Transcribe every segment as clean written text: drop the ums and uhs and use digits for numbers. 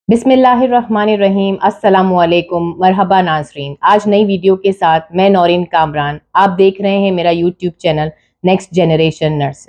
बिस्मिल्लाहिर्रहमानिर्रहीम अस्सलामुअलैकुम मरहबा नाज़रीन। आज नई वीडियो के साथ मैं नौरीन कामरान, आप देख रहे हैं मेरा YouTube channel next generation nurse.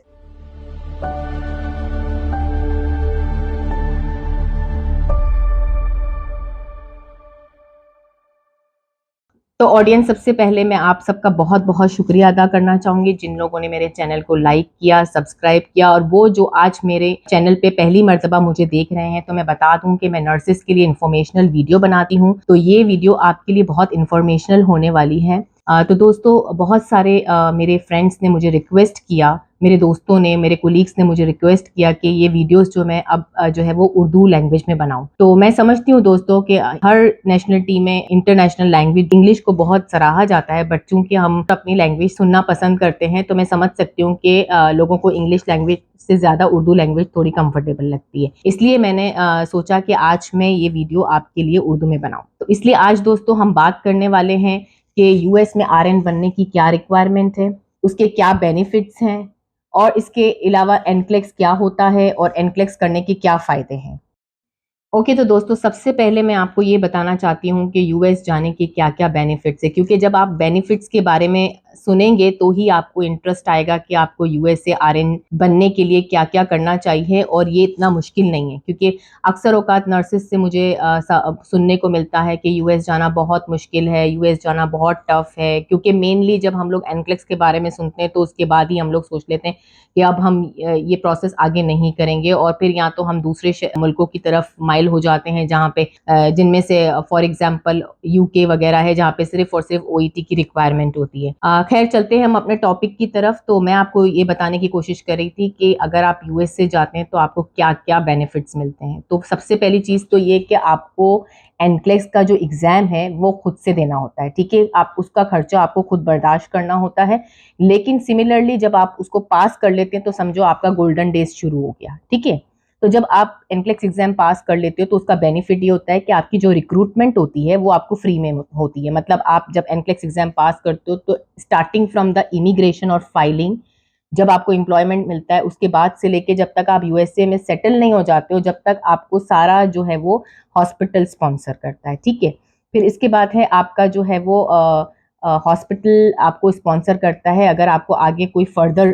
तो ऑडियंस, सबसे पहले मैं आप सबका बहुत बहुत शुक्रिया अदा करना चाहूँगी जिन लोगों ने मेरे चैनल को लाइक किया, सब्सक्राइब किया, और वो जो आज मेरे चैनल पे पहली मर्तबा मुझे देख रहे हैं। तो मैं बता दूं कि मैं नर्सिस के लिए इन्फॉर्मेशनल वीडियो बनाती हूँ, तो ये वीडियो आपके लिए बहुत इन्फॉर्मेशनल होने वाली है। तो दोस्तों, बहुत सारे मेरे फ्रेंड्स ने मुझे रिक्वेस्ट किया, मेरे दोस्तों ने, मेरे कोलीग्स ने मुझे रिक्वेस्ट किया कि ये वीडियोस जो मैं अब जो है वो उर्दू लैंग्वेज में बनाऊं। तो मैं समझती हूँ दोस्तों कि हर नेशनलिटी में इंटरनेशनल लैंग्वेज इंग्लिश को बहुत सराहा जाता है, बट चूंकि हम अपनी लैंग्वेज सुनना पसंद करते हैं तो मैं समझ सकती हूँ कि लोगों को इंग्लिश लैंग्वेज से ज़्यादा उर्दू लैंग्वेज थोड़ी कंफर्टेबल लगती है। इसलिए मैंने सोचा कि आज मैं ये वीडियो आपके लिए उर्दू में बनाऊं। तो इसलिए आज दोस्तों हम बात करने वाले हैं कि यूएस में आरएन बनने की क्या रिक्वायरमेंट है, उसके क्या बेनिफिट्स हैं, और इसके अलावा एनक्लेक्स क्या होता है और एनक्लेक्स करने के क्या फ़ायदे हैं। ओके, तो दोस्तों, सबसे पहले मैं आपको ये बताना चाहती हूँ कि यूएस जाने के क्या-क्या बेनिफिट्स है, क्योंकि जब आप बेनिफिट्स के बारे में सुनेंगे तो ही आपको इंटरेस्ट आएगा कि आपको यूएस से आरएन बनने के लिए क्या-क्या करना चाहिए, और ये इतना मुश्किल नहीं है। क्योंकि अक्सर औकात नर्सेस से मुझे सुनने को मिलता है कि यूएस जाना बहुत मुश्किल है, यूएस जाना बहुत टफ है, क्योंकि मेनली जब हम लोग एनक्लेक्स के बारे में सुनते हैं तो उसके बाद ही हम लोग सोच लेते हैं कि अब हम ये प्रोसेस आगे नहीं करेंगे, और फिर या तो हम दूसरे मुल्कों की तरफ माइल हो जाते हैं जहाँ पे जिनमें से फॉर एग्जांपल यूके वगैरह है, जहाँ पे सिर्फ और सिर्फ ओईटी की रिक्वायरमेंट होती है। खैर, चलते हैं हम अपने टॉपिक की तरफ। तो मैं आपको ये बताने की कोशिश कर रही थी कि अगर आप यूएस से जाते हैं तो आपको क्या क्या बेनिफिट्स मिलते हैं। तो सबसे पहली चीज़ तो ये कि आपको एनक्लेक्स का जो एग्ज़ाम है वो खुद से देना होता है, ठीक है। आप उसका खर्चा आपको खुद बर्दाश्त करना होता है, लेकिन सिमिलरली जब आप उसको पास कर लेते हैं तो समझो आपका गोल्डन डेज शुरू हो गया, ठीक है। तो जब आप एनक्लेक्स एग्जाम पास कर लेते हो तो उसका बेनिफिट ये होता है कि आपकी जो रिक्रूटमेंट होती है वो आपको फ्री में होती है। मतलब आप जब एनक्लेक्स एग्जाम पास करते हो तो स्टार्टिंग फ्रॉम द इमिग्रेशन और फाइलिंग, जब आपको एम्प्लॉयमेंट मिलता है उसके बाद से लेके जब तक आप यूएसए में सेटल नहीं हो जाते हो, जब तक आपको सारा जो है वो हॉस्पिटल स्पॉन्सर करता है, ठीक है। फिर इसके बाद है आपका जो है वो हॉस्पिटल आपको स्पॉन्सर करता है अगर आपको आगे कोई फर्दर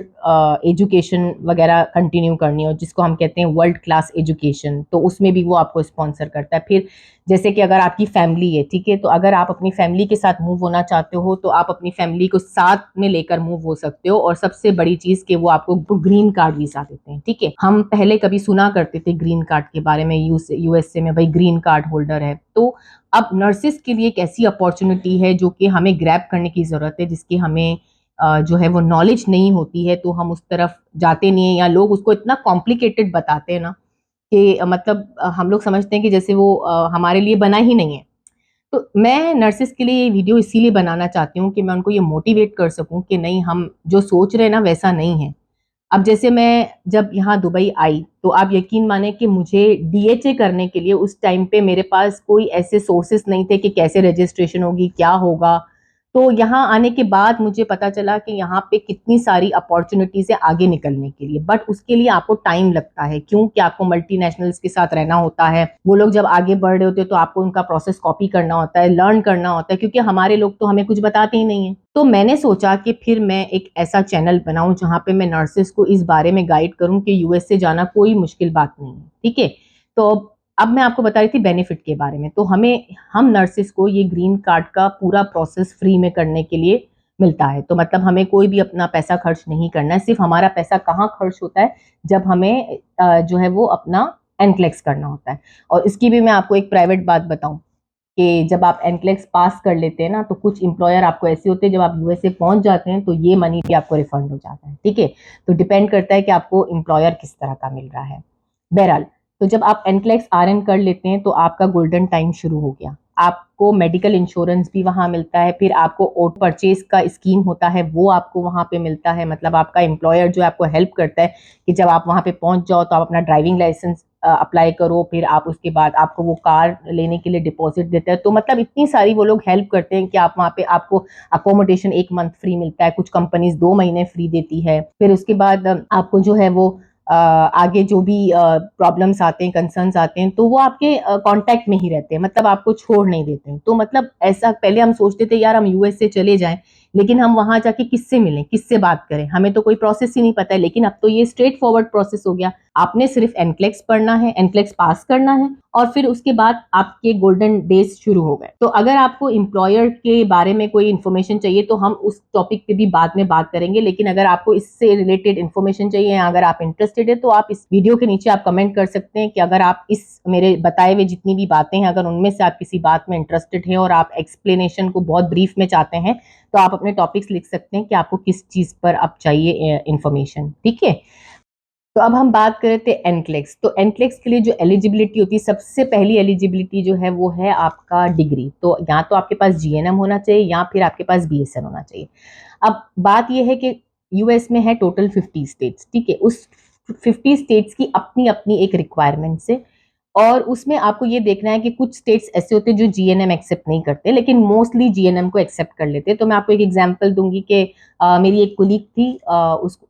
एजुकेशन वगैरह कंटिन्यू करनी हो, जिसको हम कहते हैं वर्ल्ड क्लास एजुकेशन, तो उसमें भी वो आपको स्पॉन्सर करता है। फिर जैसे कि अगर आपकी फैमिली है, ठीक है, तो अगर आप अपनी फैमिली के साथ मूव होना चाहते हो तो आप अपनी फैमिली को साथ में लेकर मूव हो सकते हो, और सबसे बड़ी चीज़ कि वो आपको ग्रीन कार्ड वीज़ा देते हैं, ठीक है। हम पहले कभी सुना करते थे ग्रीन कार्ड के बारे में, यूएसए में भाई ग्रीन कार्ड होल्डर है। तो अब नर्सिस के लिए एक ऐसी अपॉर्चुनिटी है जो कि हमें ग्रैब करने की ज़रूरत है, जिसकी हमें जो है वो नॉलेज नहीं होती है, तो हम उस तरफ जाते नहीं हैं, या लोग उसको इतना कॉम्प्लिकेटेड बताते हैं ना कि मतलब हम लोग समझते हैं कि जैसे वो हमारे लिए बना ही नहीं है। तो मैं नर्सिस के लिए ये वीडियो इसीलिए बनाना चाहती हूँ कि मैं उनको ये मोटिवेट कर सकूँ कि नहीं, हम जो सोच रहे हैं ना वैसा नहीं है। अब जैसे मैं जब यहाँ दुबई आई तो आप यकीन माने कि मुझे डीएचए करने के लिए उस टाइम पे मेरे पास कोई ऐसे सोर्सेस नहीं थे कि कैसे रजिस्ट्रेशन होगी, क्या होगा। तो यहाँ आने के बाद मुझे पता चला कि यहाँ पे कितनी सारी अपॉर्चुनिटीज है आगे निकलने के लिए, बट उसके लिए आपको टाइम लगता है, क्योंकि आपको मल्टीनेशनल्स के साथ रहना होता है। वो लोग जब आगे बढ़ रहे होते हैं तो आपको उनका प्रोसेस कॉपी करना होता है, लर्न करना होता है, क्योंकि हमारे लोग तो हमें कुछ बताते ही नहीं है। तो मैंने सोचा कि फिर मैं एक ऐसा चैनल बनाऊं जहां पे मैं नर्सेस को इस बारे में गाइड करूं कि यूएस से जाना कोई मुश्किल बात नहीं है, ठीक है। तो अब मैं आपको बता रही थी बेनिफिट के बारे में। तो हम नर्सेस को ये ग्रीन कार्ड का पूरा प्रोसेस फ्री में करने के लिए मिलता है। तो मतलब हमें कोई भी अपना पैसा खर्च नहीं करना है। सिर्फ हमारा पैसा कहाँ खर्च होता है, जब हमें जो है वो अपना एनक्लेक्स करना होता है। और इसकी भी मैं आपको एक प्राइवेट बात बताऊं कि जब आप एनक्लेक्स पास कर लेते हैं ना, तो कुछ एम्प्लॉयर आपको ऐसे होते हैं, जब आप यूएसए पहुंच जाते हैं तो ये मनी भी आपको रिफंड हो जाता है, ठीक है। तो डिपेंड करता है कि आपको एम्प्लॉयर किस तरह का मिल रहा है। बहरहाल, तो जब आप एनक्लेक्स आरएन कर लेते हैं तो आपका गोल्डन टाइम शुरू हो गया। आपको मेडिकल इंश्योरेंस भी वहां मिलता है, फिर आपको ऑटो परचेज का स्कीम होता है वो आपको वहां पे मिलता है। मतलब आपका एम्प्लॉयर जो आपको हेल्प करता है कि जब आप वहां पे पहुंच जाओ तो आप अपना ड्राइविंग लाइसेंस अप्लाई करो, फिर आप उसके बाद आपको वो कार लेने के लिए डिपॉजिट देता है। तो मतलब इतनी सारी वो लोग हेल्प करते हैं कि आप वहाँ पे आपको अकोमोडेशन 1 मंथ फ्री मिलता है, कुछ कंपनीज 2 महीने फ्री देती है। फिर उसके बाद आपको जो है वो आगे जो भी प्रॉब्लम्स आते हैं, कंसर्न्स आते हैं, तो वो आपके कांटेक्ट में ही रहते हैं, मतलब आपको छोड़ नहीं देते हैं। तो मतलब ऐसा पहले हम सोचते थे यार हम यूएस से चले जाएं, लेकिन हम वहां जाके किससे मिलें, किससे बात करें, हमें तो कोई प्रोसेस ही नहीं पता है। लेकिन अब तो ये स्ट्रेट फॉरवर्ड प्रोसेस हो गया, आपने सिर्फ एनक्लेक्स पढ़ना है, एनक्लेक्स पास करना है, और फिर उसके बाद आपके गोल्डन डेज शुरू हो गए। तो अगर आपको एम्प्लॉयर के बारे में कोई इन्फॉर्मेशन चाहिए तो हम उस टॉपिक पे भी बाद में बात करेंगे, लेकिन अगर आपको इससे रिलेटेड इन्फॉर्मेशन चाहिए या अगर आप इंटरेस्टेड है तो आप इस वीडियो के नीचे आप कमेंट कर सकते हैं कि अगर आप इस मेरे बताए हुए जितनी भी बातें हैं, अगर उनमें से आप किसी बात में इंटरेस्टेड हैं और आप एक्सप्लेनेशन को बहुत ब्रीफ में चाहते हैं, तो आप अपने टॉपिक्स लिख सकते हैं कि आपको किस चीज पर अब चाहिए इंफॉर्मेशन। ठीक है, तो अब हम बात कर रहे थे एनक्लेक्स। तो एनक्लेक्स के लिए जो एलिजिबिलिटी होती है, सबसे पहली एलिजिबिलिटी जो है वो है आपका डिग्री। तो या तो आपके पास जीएनएम होना चाहिए या फिर आपके पास बीएसएन होना चाहिए। अब बात यह है कि यूएस में है टोटल 50 स्टेट्स, ठीक है, उस 50 स्टेट्स की अपनी अपनी एक रिक्वायरमेंट्स है, और उसमें आपको ये देखना है कि कुछ स्टेट्स ऐसे होते हैं जो जीएनएम एक्सेप्ट नहीं करते, लेकिन मोस्टली जीएनएम को एक्सेप्ट कर लेते हैं। तो मैं आपको एक एग्जांपल दूंगी कि मेरी एक कुलीग थी,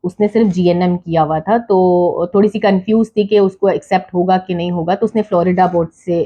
उसने सिर्फ जीएनएम किया हुआ था, तो थोड़ी सी कंफ्यूज थी कि उसको एक्सेप्ट होगा कि नहीं होगा, तो उसने फ्लोरिडा बोर्ड से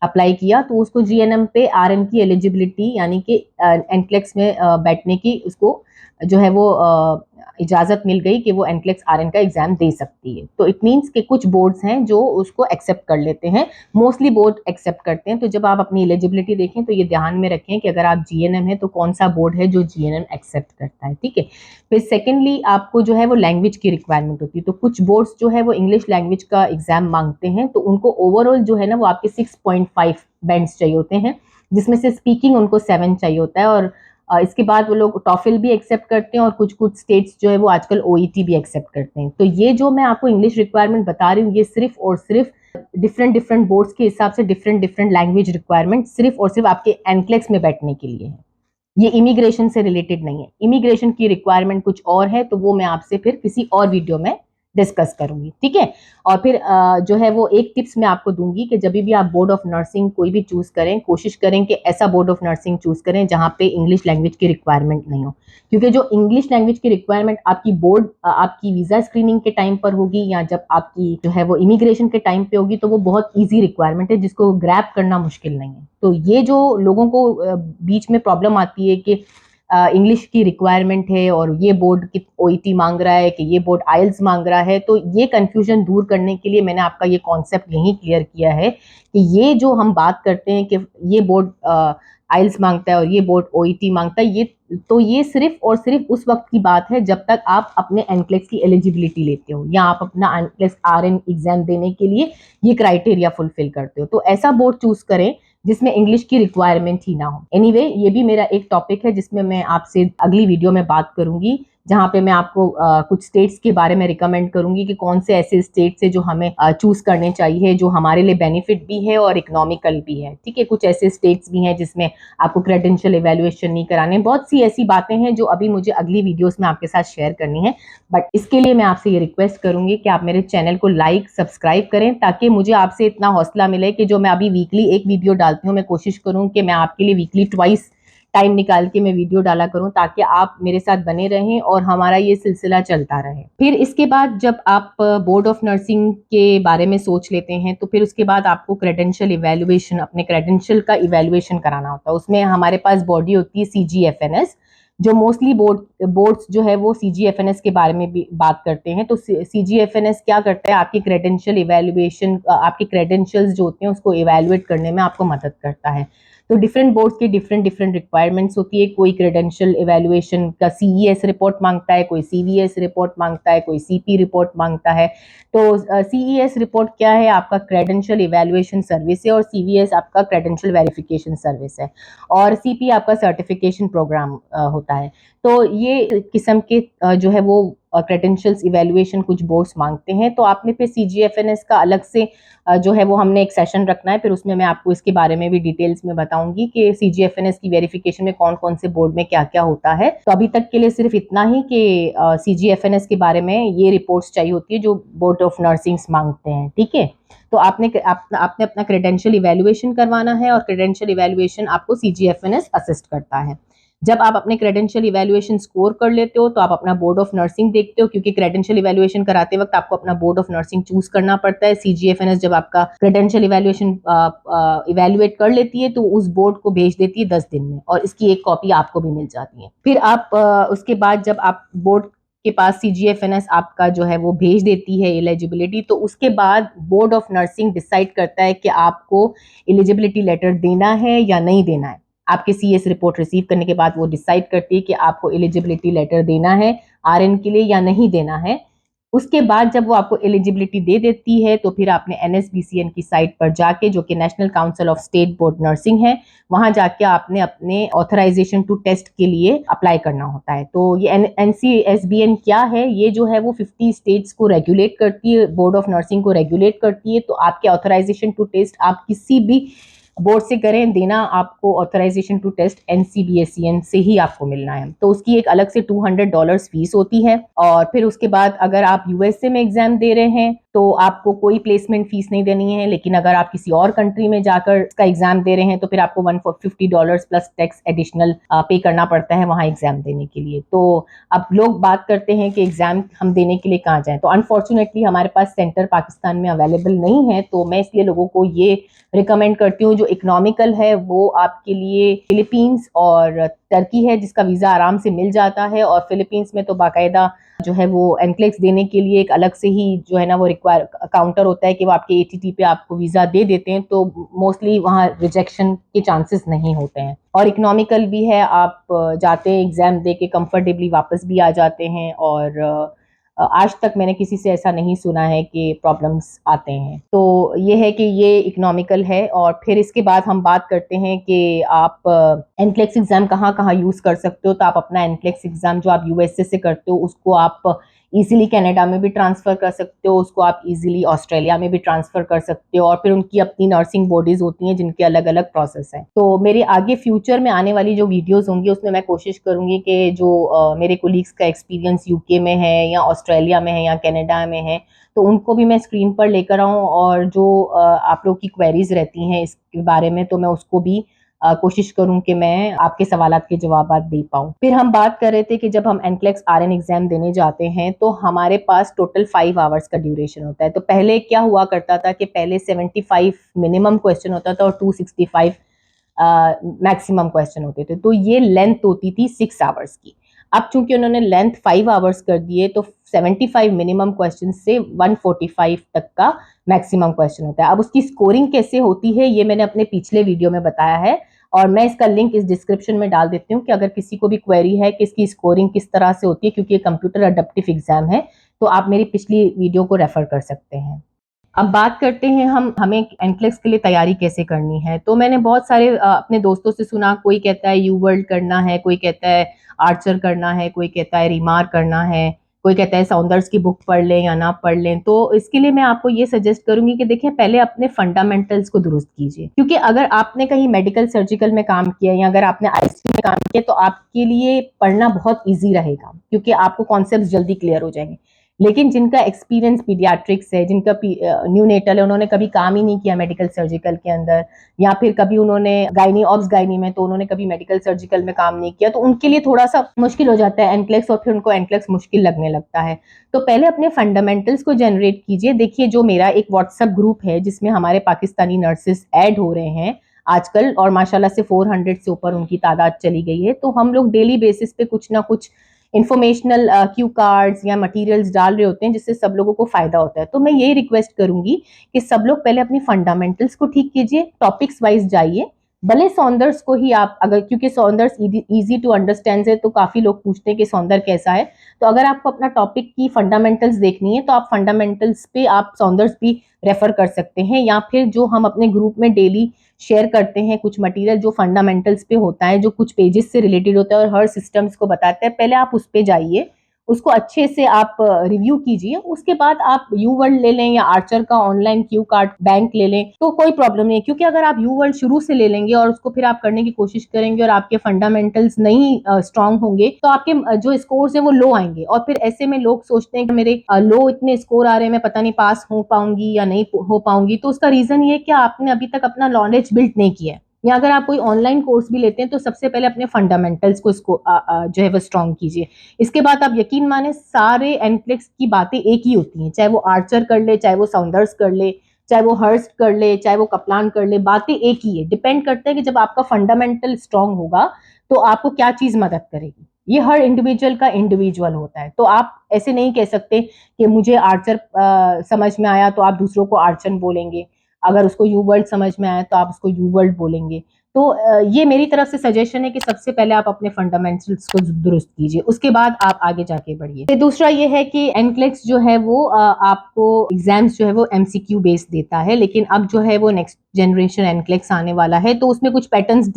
अप्लाई किया, तो उसको जीएनएम पे आरएन की एलिजिबिलिटी यानी कि एनक्लेक्स में बैठने की उसको जो है वो इजाजत मिल गई कि वो एनक्लेक्स आरएन का एग्जाम दे सकती है। तो इट मीन्स कि कुछ बोर्ड्स हैं जो उसको एक्सेप्ट कर लेते हैं, मोस्टली बोर्ड एक्सेप्ट करते हैं। तो जब आप अपनी एलिजिबिलिटी देखें तो ये ध्यान में रखें कि अगर आप जीएनएम है तो कौन सा बोर्ड है जो जीएनएम एक्सेप्ट करता है। ठीक है, फिर सेकेंडली आपको जो है वो लैंग्वेज की रिक्वायरमेंट होती है। तो कुछ बोर्ड्स जो है वो इंग्लिश लैंग्वेज का एग्जाम मांगते हैं, तो उनको ओवरऑल जो है ना वो आपके 6.5 बैंड्स चाहिए होते हैं, जिसमें से स्पीकिंग उनको 7 चाहिए होता है, और इसके बाद वो लोग टॉफिल भी एक्सेप्ट करते हैं, और कुछ कुछ स्टेट्स जो है वो आजकल ओईटी भी एक्सेप्ट करते हैं। तो ये जो मैं आपको इंग्लिश रिक्वायरमेंट बता रही हूँ, ये सिर्फ और सिर्फ डिफरेंट डिफरेंट बोर्ड्स के हिसाब से डिफरेंट डिफरेंट लैंग्वेज रिक्वायरमेंट सिर्फ और सिर्फ आपके एनक्लेक्स में बैठने के लिए है। ये इमिग्रेशन से रिलेटेड नहीं है। इमिग्रेशन की रिक्वायरमेंट कुछ और है, तो वो मैं आपसे फिर किसी और वीडियो में डिस्कस करूंगी। ठीक है, और फिर जो है वो एक टिप्स मैं आपको दूंगी कि जब भी आप बोर्ड ऑफ नर्सिंग कोई भी चूज करें, कोशिश करें कि ऐसा बोर्ड ऑफ नर्सिंग चूज करें जहां पे इंग्लिश लैंग्वेज की रिक्वायरमेंट नहीं हो, क्योंकि जो इंग्लिश लैंग्वेज की रिक्वायरमेंट आपकी बोर्ड आपकी वीजा स्क्रीनिंग के टाइम पर होगी या जब आपकी जो है वो इमिग्रेशन के टाइम पे होगी, तो वो बहुत ईजी रिक्वायरमेंट है जिसको ग्रैप करना मुश्किल नहीं है। तो ये जो लोगों को बीच में प्रॉब्लम आती है कि इंग्लिश की रिक्वायरमेंट है और ये बोर्ड की ओईटी मांग रहा है कि ये बोर्ड आइल्स मांग रहा है, तो ये कंफ्यूजन दूर करने के लिए मैंने आपका ये कॉन्सेप्ट यही क्लियर किया है कि ये जो हम बात करते हैं कि ये बोर्ड आइल्स मांगता है और ये बोर्ड ओईटी मांगता है, ये सिर्फ और सिर्फ उस वक्त की बात है जब तक आप अपने एनक्लेक्स की एलिजिबिलिटी लेते हो या आप अपना एनक्लेक्स आरएन एग्जाम देने के लिए ये क्राइटेरिया फुलफिल करते हो। तो ऐसा बोर्ड चूज करें जिसमें इंग्लिश की रिक्वायरमेंट ही ना हो। एनीवे, ये भी मेरा एक टॉपिक है जिसमें मैं आपसे अगली वीडियो में बात करूंगी, जहां पे मैं आपको कुछ स्टेट्स के बारे में रिकमेंड करूंगी कि कौन से ऐसे स्टेट्स है जो हमें चूज करने चाहिए, जो हमारे लिए बेनिफिट भी है और इकोनॉमिकल भी है। ठीक है, कुछ ऐसे स्टेट्स भी हैं जिसमें आपको क्रेडेंशियल इवेल्युएशन नहीं कराने, बहुत सी ऐसी बातें हैं जो अभी मुझे अगली वीडियोस में आपके साथ शेयर करनी है। बट इसके लिए मैं आपसे ये रिक्वेस्ट करूंगी कि आप मेरे चैनल को लाइक सब्सक्राइब करें, ताकि मुझे आपसे इतना हौसला मिले कि जो मैं अभी वीकली एक वीडियो डालती हूँ, मैं कोशिश करूँ कि मैं आपके लिए वीकली ट्वाइस टाइम निकाल के मैं वीडियो डाला करूं, ताकि आप मेरे साथ बने रहें और हमारा ये सिलसिला चलता रहे। फिर इसके बाद जब आप बोर्ड ऑफ नर्सिंग के बारे में सोच लेते हैं, तो फिर उसके बाद आपको क्रेडेंशियल इवेल्युएशन, अपने क्रेडेंशियल का इवेल्युएशन कराना होता है। उसमें हमारे पास बॉडी होती है सीजीएफएनएस, जो मोस्टली बोर्ड्स जो है वो सीजीएफएनएस के बारे में भी बात करते हैं। तो सीजीएफएनएस क्या करता है, आपकी क्रेडेंशियल इवेल्युएशन, आपकी क्रेडेंशियल्स जो होते हैं उसको इवेल्युएट करने में आपको मदद करता है। तो डिफरेंट बोर्ड्स की डिफरेंट डिफरेंट रिक्वायरमेंट्स होती है। कोई क्रेडेंशियल इवेल्युएशन का सीईएस रिपोर्ट मांगता है, कोई सीवीएस रिपोर्ट मांगता है, कोई सीपी रिपोर्ट मांगता है। तो सीईएस रिपोर्ट क्या है, आपका क्रेडेंशियल इवेल्युएशन सर्विस है, और सीवीएस आपका क्रेडेंशियल वेरिफिकेशन सर्विस है, और सीपी आपका सर्टिफिकेशन प्रोग्राम होता है। तो ये किस्म के जो है वो क्रेडेंशियल्स इवेल्युएशन कुछ बोर्ड्स मांगते हैं। तो आपने फिर सीजीएफएनएस का अलग से जो है वो हमने एक सेशन रखना है, फिर उसमें मैं आपको इसके बारे में भी डिटेल्स में बताऊंगी कि सीजीएफएनएस की वेरिफिकेशन में कौन कौन से बोर्ड में क्या क्या होता है। तो अभी तक के लिए सिर्फ इतना ही कि सीजीएफएनएस के बारे में ये रिपोर्ट्स चाहिए होती है जो बोर्ड ऑफ नर्सिंग मांगते हैं। ठीक है, तो आपने अपना क्रेडेंशियल इवेल्युएशन करवाना है, और क्रेडेंशियल इवेल्युएशन आपको सीजीएफएनएस असिस्ट करता है। जब आप अपने क्रेडेंशियल इवैल्यूएशन स्कोर कर लेते हो तो आप अपना बोर्ड ऑफ नर्सिंग देखते हो, क्योंकि क्रेडेंशियल इवैल्यूएशन कराते वक्त आपको अपना बोर्ड ऑफ नर्सिंग चूज करना पड़ता है। CGFNS जब आपका क्रेडेंशियल इवैल्यूएशन इवैल्यूएट कर लेती है तो उस बोर्ड को भेज देती है 10 दिन में, और इसकी एक कॉपी आपको भी मिल जाती है। फिर आप उसके बाद जब आप बोर्ड के पास CGFNS आपका जो है वो भेज देती है एलिजिबिलिटी, तो उसके बाद बोर्ड ऑफ नर्सिंग डिसाइड करता है कि आपको एलिजिबिलिटी लेटर देना है या नहीं देना है। आपके CS रिपोर्ट रिसीव करने के बाद वो डिसाइड करती है कि आपको एलिजिबिलिटी लेटर देना है RN के लिए या नहीं देना है। उसके बाद जब वो आपको एलिजिबिलिटी दे देती है तो फिर आपने NSBCN की साइट पर जाके, जो कि national council of state board nursing है, वहां जाके आपने अपने ऑथराइजेशन टू टेस्ट के लिए अप्लाई करना होता है। तो ये NCSBN क्या है, ये जो है वो 50 स्टेट्स को रेगुलेट करती है, बोर्ड ऑफ नर्सिंग को रेगुलेट करती है। तो आपके ऑथराइजेशन टू टेस्ट आप किसी भी बोर्ड से करें, देना आपको ऑथराइजेशन टू टेस्ट NCBSCN से ही आपको मिलना है। तो उसकी एक अलग से $200 फीस होती है। और फिर उसके बाद अगर आप USA में एग्जाम दे रहे हैं तो आपको कोई प्लेसमेंट फीस नहीं देनी है, लेकिन अगर आप किसी और कंट्री में जाकर इसका एग्जाम दे रहे हैं तो फिर आपको $150 प्लस टैक्स एडिशनल पे करना पड़ता है वहां एग्जाम देने के लिए। तो अब लोग बात करते हैं कि एग्जाम हम देने के लिए कहाँ जाएं, तो अनफॉर्चुनेटली हमारे पास सेंटर पाकिस्तान में अवेलेबल नहीं है। तो मैं इसलिए लोगों को ये रिकमेंड करती हूँ, जो इकोनॉमिकल है वो आपके लिए फिलीपींस और टर्की है, जिसका वीज़ा आराम से मिल जाता है। और फिलीपींस में तो बाकायदा जो है वो एनक्लेक्स देने के लिए एक अलग से ही जो है ना वो रिक्वायर काउंटर होता है कि वो आपके ATT पे आपको वीज़ा दे देते हैं, तो मोस्टली वहाँ रिजेक्शन के चांसेस नहीं होते हैं। और इकोनॉमिकल भी है, आप जाते हैं एग्जाम दे के कंफर्टेबली वापस भी आ जाते हैं। और आज तक मैंने किसी से ऐसा नहीं सुना है कि प्रॉब्लम्स आते हैं। तो ये है कि ये इकोनॉमिकल है। और फिर इसके बाद हम बात करते हैं कि आप एनक्लेक्स एग्जाम कहाँ कहाँ यूज कर सकते हो। तो आप अपना एनक्लेक्स एग्जाम जो आप USA से करते हो उसको आप इजीली कनाडा में भी ट्रांसफर कर सकते हो, उसको आप इजीली ऑस्ट्रेलिया में भी ट्रांसफर कर सकते हो। और फिर उनकी अपनी नर्सिंग बॉडीज होती हैं जिनके अलग अलग प्रोसेस हैं। तो मेरे आगे फ्यूचर में आने वाली जो वीडियोस होंगी उसमें मैं कोशिश करूंगी कि जो मेरे कोलीग्स का एक्सपीरियंस UK में है या ऑस्ट्रेलिया में है या कनाडा में है, तो उनको भी मैं स्क्रीन पर लेकर आऊँ। और जो आप लोग की क्वेरीज रहती हैं इसके बारे में, तो मैं उसको भी कोशिश करूं कि मैं आपके सवालात के जवाब दे पाऊं। फिर हम बात कर रहे थे कि जब हम NCLEX RN एग्जाम देने जाते हैं तो हमारे पास टोटल 5 आवर्स का ड्यूरेशन होता है। तो पहले क्या हुआ करता था कि पहले 75 मिनिमम क्वेश्चन होता था और 265 मैक्सिमम क्वेश्चन होते थे। तो ये लेंथ होती थी 6 आवर्स की। अब चूंकि उन्होंने लेंथ 5 आवर्स कर दिए तो 75 मिनिमम क्वेश्चन से 145 तक का मैक्सिमम क्वेश्चन होता है। अब उसकी स्कोरिंग कैसे होती है ये मैंने अपने पिछले वीडियो में बताया है, और मैं इसका लिंक इस डिस्क्रिप्शन में डाल देती हूँ कि अगर किसी को भी क्वेरी है कि इसकी स्कोरिंग किस तरह से होती है, क्योंकि ये कंप्यूटर अडेप्टिव एग्जाम है, तो आप मेरी पिछली वीडियो को रेफर कर सकते हैं। अब बात करते हैं हमें एनक्लेक्स के लिए तैयारी कैसे करनी है। तो मैंने बहुत सारे अपने दोस्तों से सुना, कोई कहता है यू वर्ल्ड करना है, कोई कहता है आर्चर करना है, कोई कहता है रिमार करना है, कोई कहता है साउंदर्स की बुक पढ़ लें या ना पढ़ लें। तो इसके लिए मैं आपको ये सजेस्ट करूंगी कि देखिए पहले अपने फंडामेंटल्स को दुरुस्त कीजिए, क्योंकि अगर आपने कहीं मेडिकल सर्जिकल में काम किया या अगर आपने ICU में काम किया तो आपके लिए पढ़ना बहुत ईजी रहेगा, क्योंकि आपको कॉन्सेप्ट जल्दी क्लियर हो जाएंगे। लेकिन जिनका एक्सपीरियंस पीडियाट्रिक्स है, जिनका न्यूनेटल है, उन्होंने कभी काम ही नहीं किया मेडिकल सर्जिकल के अंदर, या फिर कभी उन्होंने गायनी ऑब्स गायनी में, तो उन्होंने कभी मेडिकल सर्जिकल में काम नहीं किया, तो उनके लिए थोड़ा सा मुश्किल हो जाता है एनक्लेक्स, और फिर उनको एनक्लेक्स मुश्किल लगने लगता है। तो पहले अपने फंडामेंटल्स को जनरेट कीजिए। देखिए जो मेरा एक व्हाट्सएप ग्रुप है जिसमें हमारे पाकिस्तानी नर्सेस ऐड हो रहे हैं आजकल, और माशाल्लाह से 400 से ऊपर उनकी तादाद चली गई है। तो हम लोग डेली बेसिस पे कुछ ना कुछ इंफॉर्मेशनल क्यू कार्ड्स या मटेरियल्स डाल रहे होते हैं जिससे सब लोगों को फायदा होता है। तो मैं यही रिक्वेस्ट करूंगी कि सब लोग पहले अपनी फंडामेंटल्स को ठीक कीजिए, टॉपिक्स वाइज जाइए। भले सौंदर्स को ही आप अगर, क्योंकि सौंदर्स इजी टू अंडरस्टैंड है, तो काफी लोग पूछते हैं कि सौंदर्य कैसा है। तो अगर आपको अपना टॉपिक की फंडामेंटल्स देखनी है तो आप फंडामेंटल्स पे आप सौंदर्स भी रेफर कर सकते हैं, या फिर जो हम अपने ग्रुप में डेली शेयर करते हैं कुछ मटेरियल जो फंडामेंटल्स पे होता है, जो कुछ पेजेस से रिलेटेड होता है और हर सिस्टम्स को बताता है, पहले आप उस पे जाइए, उसको अच्छे से आप रिव्यू कीजिए। उसके बाद आप यू वर्ल्ड ले लें या आर्चर का ऑनलाइन क्यू कार्ड बैंक ले लें, तो कोई प्रॉब्लम नहीं है। क्योंकि अगर आप यू वर्ल्ड शुरू से ले लेंगे और उसको फिर आप करने की कोशिश करेंगे और आपके फंडामेंटल्स नहीं स्ट्रांग होंगे, तो आपके जो स्कोर्स हैं वो लो आएंगे, और फिर ऐसे में लोग सोचते हैं कि मेरे लो इतने स्कोर आ रहे हैं, मैं पता नहीं पास हो पाऊंगी या नहीं हो पाऊंगी। तो उसका रीजन ये है कि आपने अभी तक अपना नॉलेज बिल्ड नहीं किया है। या अगर आप कोई ऑनलाइन कोर्स भी लेते हैं तो सबसे पहले अपने फंडामेंटल्स को इसको जो है वो स्ट्रॉन्ग कीजिए। इसके बाद आप यकीन माने सारे एनक्लेक्स की बातें एक ही होती हैं, चाहे वो आर्चर कर ले, चाहे वो साउंडर्स कर ले, चाहे वो हर्स्ट कर ले, चाहे वो कप्लान कर ले, बातें एक ही है। डिपेंड करता है कि जब आपका फंडामेंटल स्ट्रॉन्ग होगा तो आपको क्या चीज मदद करेगी। ये हर इंडिविजुअल का इंडिविजुअल होता है। तो आप ऐसे नहीं कह सकते कि मुझे आर्चर समझ में आया तो आप दूसरों को आर्चन बोलेंगे, अगर उसको यू वर्ल्ड समझ में आया तो आप उसको यू वर्ल्ड बोलेंगे। तो ये मेरी तरफ से सजेशन है कि सबसे पहले आप अपने फंडामेंटल्स को दुरुस्त कीजिए, उसके बाद आप आगे जाके बढ़िए। फिर दूसरा ये है कि एनक्लेक्स जो है वो आपको एग्जाम्स जो है वो एमसीक्यू बेस्ड देता है, लेकिन अब जो है वो नेक्स्ट जनरेशन एनक्लेक्स आने वाला है तो उसमें कुछ पैटर्न्स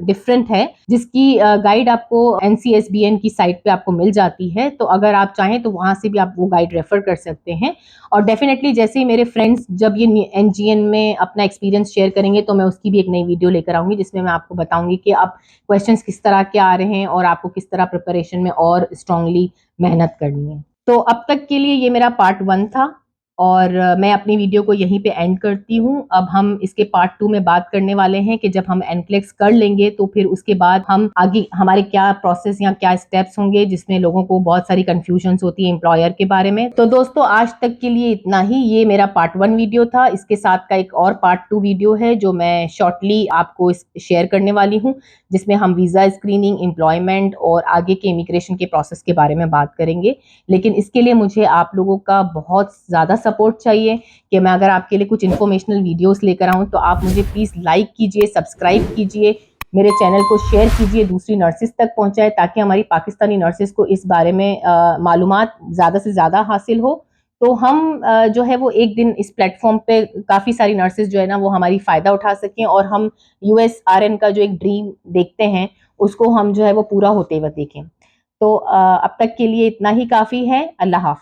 डिफरेंट है, जिसकी गाइड आपको एनसीएसबीएन की साइट पे आपको मिल जाती है। तो अगर आप चाहें तो वहां से भी आप वो गाइड रेफर कर सकते हैं। और डेफिनेटली जैसे ही मेरे फ्रेंड्स जब ये एनजीएन में अपना एक्सपीरियंस शेयर करेंगे तो मैं उसकी भी एक नई वीडियो लेकर आऊंगी, जिसमें मैं आपको बताऊंगी कि अब क्वेश्चंस किस तरह के आ रहे हैं और आपको किस तरह प्रिपरेशन में और स्ट्रांगली मेहनत करनी है। तो अब तक के लिए ये मेरा पार्ट 1 था और मैं अपनी वीडियो को यहीं पे एंड करती हूँ। अब हम इसके पार्ट 2 में बात करने वाले हैं कि जब हम एनक्लेक्स कर लेंगे तो फिर उसके बाद हम आगे हमारे क्या प्रोसेस या क्या स्टेप्स होंगे, जिसमें लोगों को बहुत सारी कंफ्यूजन्स होती है एम्प्लॉयर के बारे में। तो दोस्तों आज तक के लिए इतना ही। ये मेरा पार्ट 1 वीडियो था। इसके साथ का एक और पार्ट 2 वीडियो है जो मैं शॉर्टली आपको शेयर करने वाली हूँ, जिसमें हम वीजा स्क्रीनिंग, एम्प्लॉयमेंट और आगे के इमिग्रेशन के प्रोसेस के बारे में बात करेंगे। लेकिन इसके लिए मुझे आप लोगों का बहुत ज़्यादा सपोर्ट चाहिए कि मैं अगर आपके लिए कुछ इन्फॉर्मेशनल वीडियोस लेकर आऊँ तो आप मुझे प्लीज़ लाइक कीजिए, सब्सक्राइब कीजिए, मेरे चैनल को शेयर कीजिए, दूसरी नर्सेस तक पहुंचाए, ताकि हमारी पाकिस्तानी नर्सेस को इस बारे में मालूमात ज़्यादा से ज़्यादा हासिल हो। तो हम जो है वो एक दिन इस प्लेटफॉर्म पे काफ़ी सारी नर्सेस जो है ना वो हमारी फ़ायदा उठा सकें और हम यूएसआरएन का जो एक ड्रीम देखते हैं उसको हम जो है वो पूरा होते हुए देखें। तो अब तक के लिए इतना ही काफ़ी है। अल्लाह हाफ़िज़।